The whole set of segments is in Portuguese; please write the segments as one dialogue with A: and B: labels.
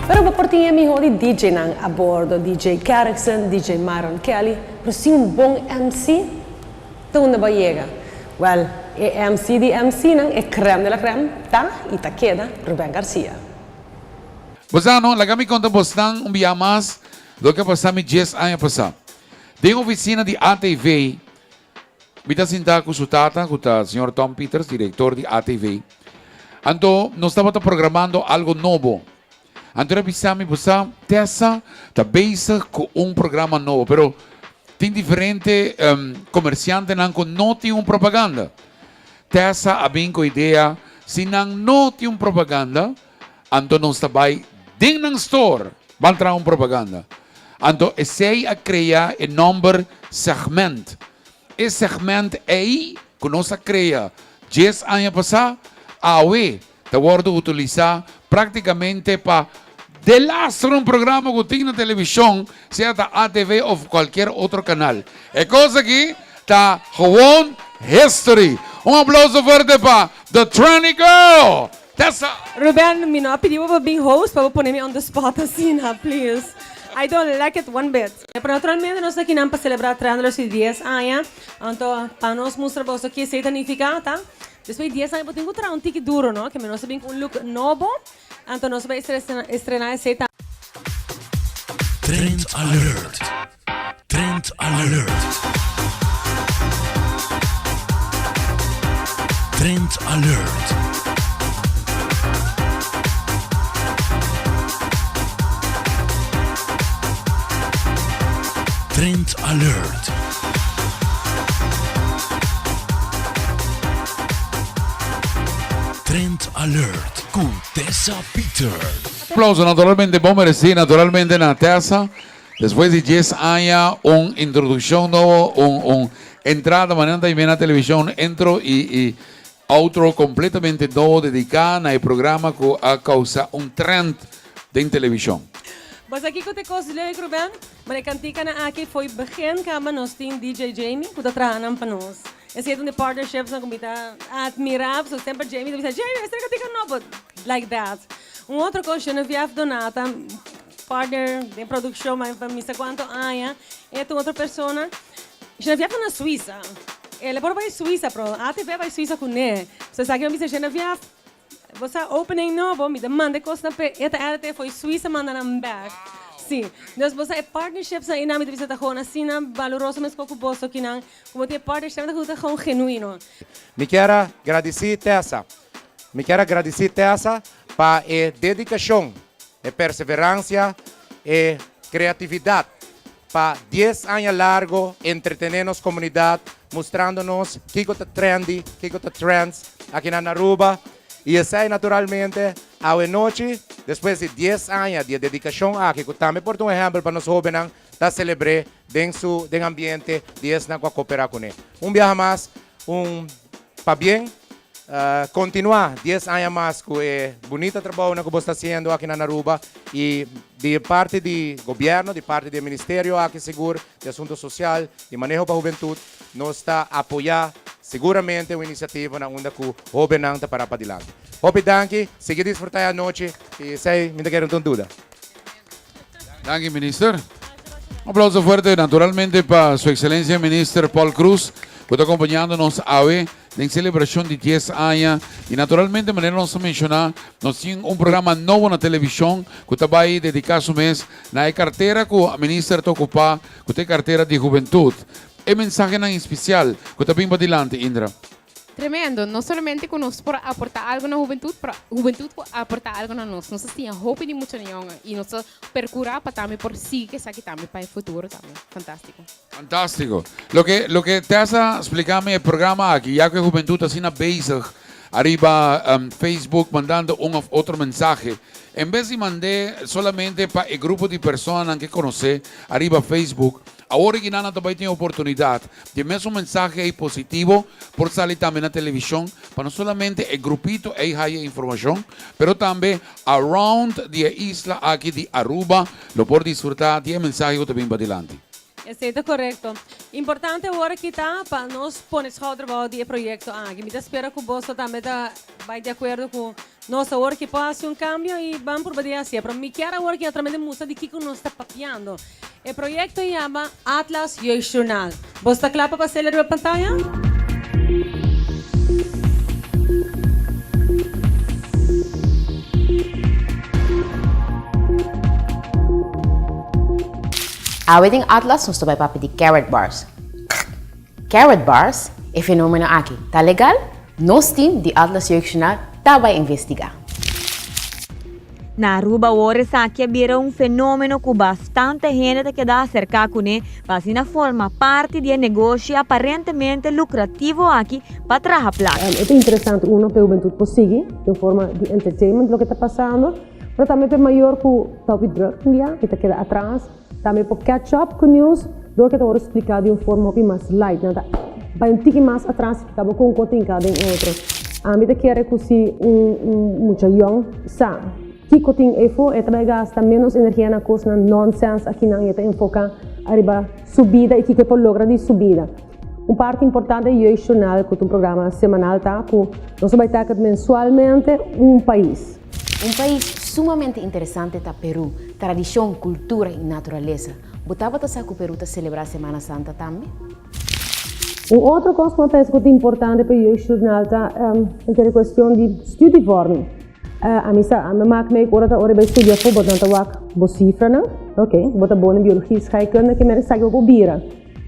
A: Pero paportinha mi di DJ nang a bordo, DJ Carrickson, DJ Myron Kelly, pero sim um bom MC, onde vai chegar? Well, e MC di MC nang e creme de la creme, tá? E tá queda, Rubén Garcia.
B: Bosano, lagami conta bostang dia mais do que passamos 10 anos passar. Tem oficina de ATV, bita sinta com sutata, com o senhor Tom Peters, diretor de ATV. Então, nós estamos programando algo novo. Então, pensamos, você Tessa está base com programa novo, pero tem diferente comerciante não tem propaganda. Tessa a bem com ideia, se não tem propaganda, então nós estamos dentro do store, vai entrar propaganda. Então, esse a criar o número segmento. Esse segmento aí, que nós criamos 10 anos passados, AOE, está sendo utilizado praticamente para delastrar um programa que tem na televisão, seja da ATV ou qualquer outro canal. É coisa que está gewoon history. Aplauso forte para The Tranny Girl. Tessa.
C: Ruben, me não pediu para being host, para pôr me on the spot assim, please. I don't like it one bit. Pero naturalmente nós aqui não para celebrar 10 anos, então para nós mostrar para você que se significa, tá? Depois de 10 anos, eu tenho que um tique duro, não? Que nós sabemos um look novo, então nós vamos estrenar esse tá.
D: Trend Alert. Trend Alert. Trend Alert. Trend Alert. Trend Alert con Tessa Peters.
B: Aplauso naturalmente bom merecido, naturalmente na Tessa. Depois de 10 anos, uma introdução nova, entrada mañana também na televisão, entro e outro completamente novo dedicado ao programa que a causar trend em televisão.
C: Mas aqui que eu te coisa leuk, Ruben, mas cantica na aqui foi begin que nós tem DJ Jamie, que está trabalhando para nós. Esse é um partnerships na comida admirável, so sempre Jamie deve dizer, Jamie, essa cantica não, but like that. Outra coisa, Genevieve Donata, partner de produção, mas para mim, quanto anos, é outra pessoa. Genevieve está na Suíça. Ela vai para a Suíça, pero a ATV vai para a Suíça com ele. Você sabe que eu me diz, Genevieve, você opening novo, me demanda coisa para esta ATV foi Suíça, manda na back. Sim, nós você é partnerships aí na minha visita com assim na valoroso mas com o bolso aqui não, como tem partnership da com genuíno.
E: Me quero agradecer Tessa. Me quero agradecer Tessa para a dedicação, a perseverança e criatividade para 10 anos largo entretenernos comunidade, mostrando-nos que está trendy, que está trends aqui na Aruba. E essa naturalmente, a noite, depois de 10 anos de dedicação aqui, que também por um exemplo para nós jovens, da celebrar dentro do ambiente, 10 anos com cooperar com ele. Viagem mais, para bem, continuar 10 anos mais com o bonito trabalho que você está fazendo aqui na Aruba e de parte do governo, de parte do Ministério aqui seguro de Assuntos Social e Manejo para a Juventude, nós está apoiar seguramente uma iniciativa na onda que o jovem está para adiante. Hope danke, siga desfrutar a noite e sei, me quero uma dúvida.
B: Danke, minister. Um aplauso forte, naturalmente, para Sua Excelência, Minister Paul Cruz, que está acompanhando-nos hoje em celebração de 10 anos. E, naturalmente, de maneira nós mencionar, nós temos programa novo na televisão que vai dedicar o mês na carteira que o ministro está ocupando, que tem carteira de juventude. E mensagem em especial que está bem para adiante, Indra.
F: Tremendo, não somente conosco por aportar algo na juventude, para a juventude aportar algo na nós. Nós temos hope de muito e nós percurar para também por si que sabe também para o futuro também. Fantástico.
B: Fantástico. Lo que te hace explicarme el programa aquí, ya que a juventud está na base arriba Facebook mandando otro mensaje. En vez de mandar solamente para el grupo de personas que conoce arriba Facebook, ahora que nada também tem oportunidade de mesmo mensaje aí positivo por salir também na televisão para não somente o grupito aí a informação, pero também around the isla aqui de Aruba lo por disfrutar de mensaje que também para adelante.
C: Está correto. Importante agora que está para nós pôr schouder do projeto aqui. Me espera que o bolso também vai de acordo com nós agora que pode um cambio e vamos por badia assim. Pero me quero agora que através de música de Kiko nós está papiando. O projeto chama Atlas Youth Journal. Você está claro para acelerar a pantalla?
G: Awit ang Atlas, gusto ba papi di carrot bars. Carrot bars é fenômeno aqui. Tá legal? Nós team de Atlas Journal tá vai investigar.
H: Na Aruba, ora aqui vira fenômeno que bastante gente que dá cerca com ele, mas na forma parte de negócio aparentemente lucrativo aqui para trabalhar plata.
A: É interessante, para a juventude conseguir, de forma de entertainment, o que está passando, mas também para maior que está o drug, que está queda atrás, também para catch up com news, do que está explicado de uma forma mais light, vai um tique mais atrás, acaba com um cotinho cada outro. A mim quer que se muito young, sabe? Kiko ting efo, também gasta menos energia na coisa, nonsense, aqui não é enfocar arriba subida e que pode lograr de subida. Parte importante é o jornal, que é programa semanal, tá? Que nós vamos estar mensualmente país.
G: País sumamente interessante tá Peru, tradição, cultura e natureza. Botava tá que o Peru tá celebrar a Semana Santa também?
A: Outra coisa que eu penso que é importante para o jornal tá, é a questão de studievorming. A mim maak me agora vai estudar voor dan wak cifra não, ok? Bota bom em biologia scheikunde que me sai go bira.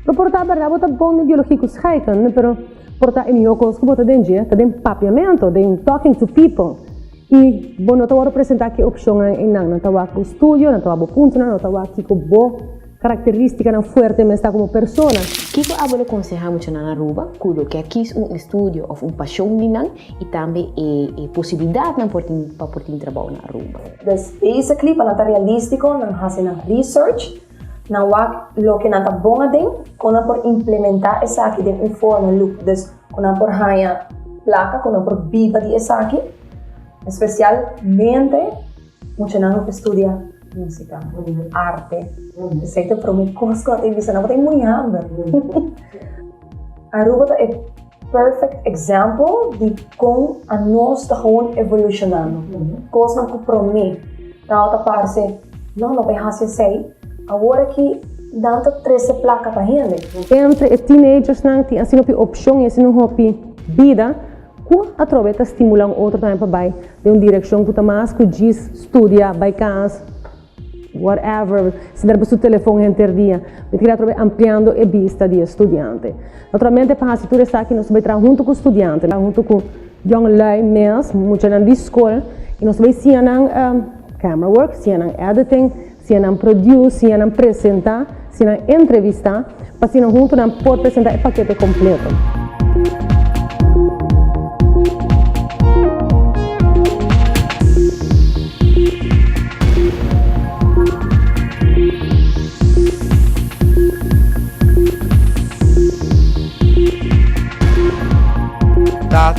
A: Pero porta verdade bota bom em biologia scheikunde, pero porta em meu curso bota dentro, tá den papiamento, den talking to people. E bom não tá apresentar que opção não tá wak estudio, não tá wak ponto, não tá wak que bo característica não forte me está como persona.
G: Kiko abole aconselha muito na Aruba, cuido que aqui é estúdio ou paixão ninang e também possibilidade para portar trabalho na Aruba.
I: Dus basically, para realístico, nang hasin ng research, nang wak lo que nanta bonga din, kung por implementar esa aqui din forma look, dus kung por haya placa, kung por viva di esa aqui, especialmente, mucho nang estudia música, arte. Sei para mim, coisas que eu tenho tem muito hambre. Aruba é perfect example de como a nós está evolucionando. Coisas que para mim, na outra parte, não vai fazer sei. Agora que dá 13 placa para gente.
A: Entre teenagers não tem assim uma opção e assim uma vida. Que aproveita estimular outro também para vai de uma direção que mais que diz estudia, vai casa. Whatever, se der o telefone entre dia, eu queria ampliando a vista de estudante. Naturalmente, para a situação está aqui, nós vamos trabalhar junto com o estudante, junto com young lui mesmo, muito na escola, e nós vamos ser camera work, ser editing, ser produce, ser apresentar, ser entrevistar, para ser junto não pode apresentar o paquete completo.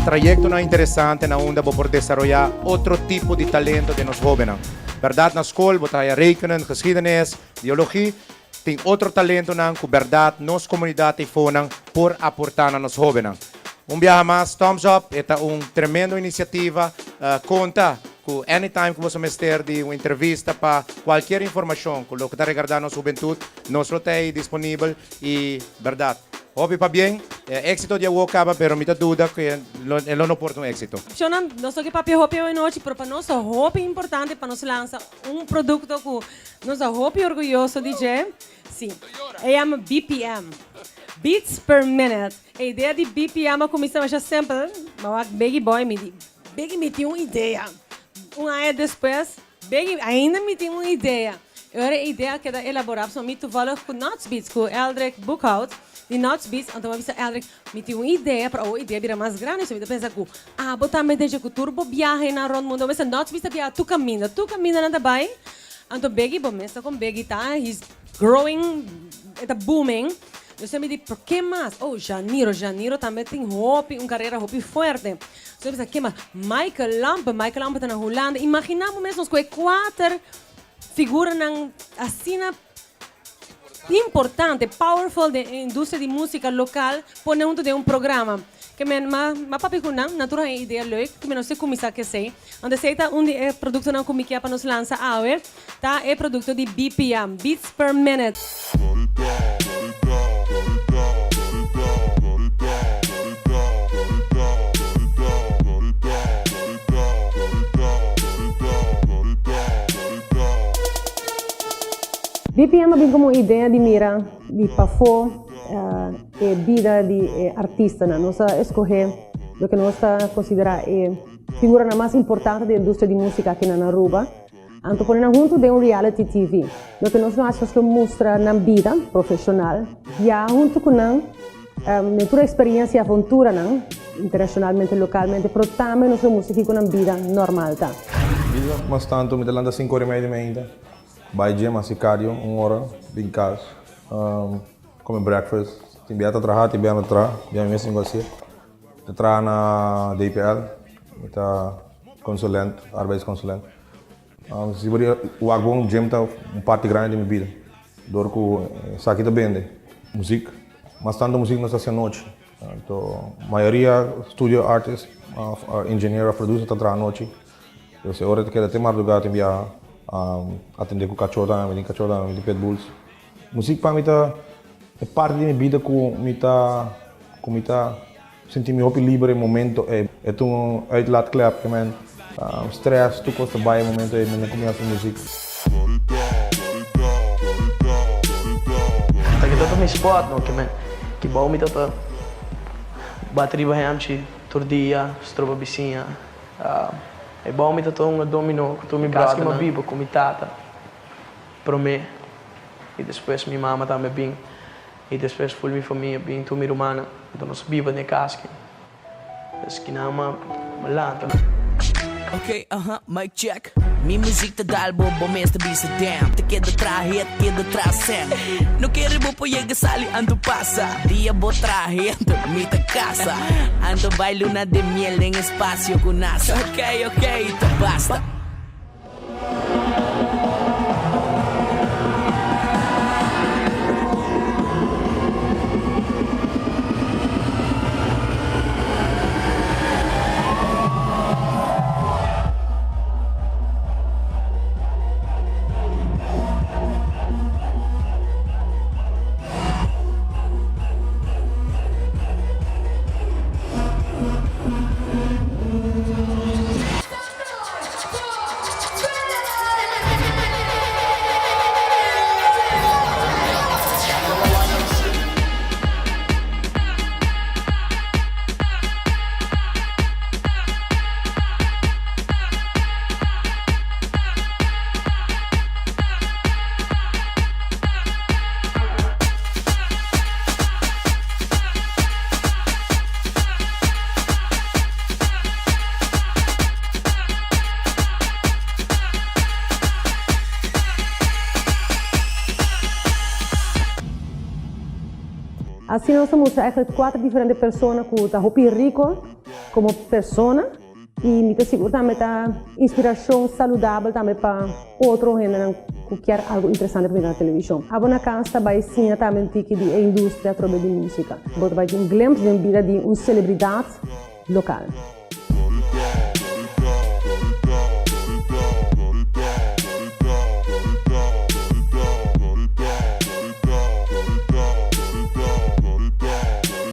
E: Trayecto na interessante na onda por desarrollar outro tipo de talento de nos jóvenes. Verdade na escola, botaya rekenen, geschiedenis, biologia, tem outro talento na que verdade nos comunidade fonam por aportar na nos jóvenes. Viaje mais, thumbs up, é tremenda iniciativa, conta que anytime que você mestre de uma entrevista para qualquer informação que está regardando a juventude, nós lo tem disponível e verdade. Óbvio para bem, éxito de agua acaba, pero me duda que ele não porta éxito.
C: Shona, nós aqui papi hopi hoje noite, pero para nós hopi importante para nós lançar produto que nós hopi orgulhoso DJ, sim, chama BPM, beats per minute. A ideia de BPM começou já sempre, mas Big Boy me tinha uma ideia. Ano depois, ainda me tinha uma ideia. Era a ideia que era elaborada, só me tu valor com Nuts Beats, com Eldrick Bookhout. De Nuts Beats, então eu disse, Eldrick, me tinha uma ideia para a ideia virar mais grande, então eu pensei que, botar me deixa que o turbo viaje na roda mundo, mas Nuts Beats viaja, tu caminha na tabay, então Biggie, bom, mesmo com Biggie, tá, he's growing, está booming, eu me disse, por que mais? Janiro também tem carreira forte. Então eu pensei, que mais? Michael Lamp está na Holanda, imaginamos mesmo que 4 figuras assim, importante, powerful da indústria de música local, ponendo de programa. que men ma papi kunang natura een idee leuk que men não se começar que sei onde sei tá onde é produto não comi que para nos lança hour tá é produto de BPM beats per minute.
A: BPM abbiamo como ideia de mira de pafo e vida de artista, nós escolher o que nós considera é figura mais importante da indústria de música aqui na Aruba. Anto ponendo junto de reality TV, o que nós achamos que mostra na vida profissional, já junto com a experiência e aventura internacionalmente, localmente, mas também nós música com a vida normal.
J: Vida, mas tanto, me landa 5 ore e media ainda. Vai dia, mas cardio, 1 hora, em casa. Come breakfast. Tem biata trabalhar, tem biata trabalhar, biata mesmo negociar. Te trabalho na DPL, tá consulente, arbeidsconsulente. Se o agora gym tá parte grande da minha vida. Dor com saque da bende, música, mas tanto música não está sendo noite. Então, a maioria studio artist, engineer, producer tá trabalhando noite. Eu sei hora que até madrugada tem biata atender com cachorro, tem pitbulls. Música para mim tá é parte da minha vida com me tá sentir me livre momento é um uitlaatklep que man stress tu costa bij momento é me começa a música.
K: Tá que tá me spot no que man que bom me tá bateria bahamchi tordia stroba bicinha é bom me tá um domino que tu me brasa que me bibo com me tata para mim e depois minha mama também bem e depois foi minha família bem tu minha irmã então nós bibo na casa que não malanta.
L: Okay, mic check. Mi muziek te dal bobo mes te bisa damn. Te queda traje, te queda trasem. No quiere bopo llega sali ando pasa. Dia bo traje, ando mi te casa. Ando bailo luna de miel en espacio con NASA. Okay, te basta.
A: Assim nós mostramos 4 diferentes pessoas que estão rico como pessoa e me seguro também tá inspiração saudável também para outro gente que quer algo interessante para na televisão. A boa casa vai sim também tique de indústria através de música. Vai ter glimpse de vida de uma celebridade local.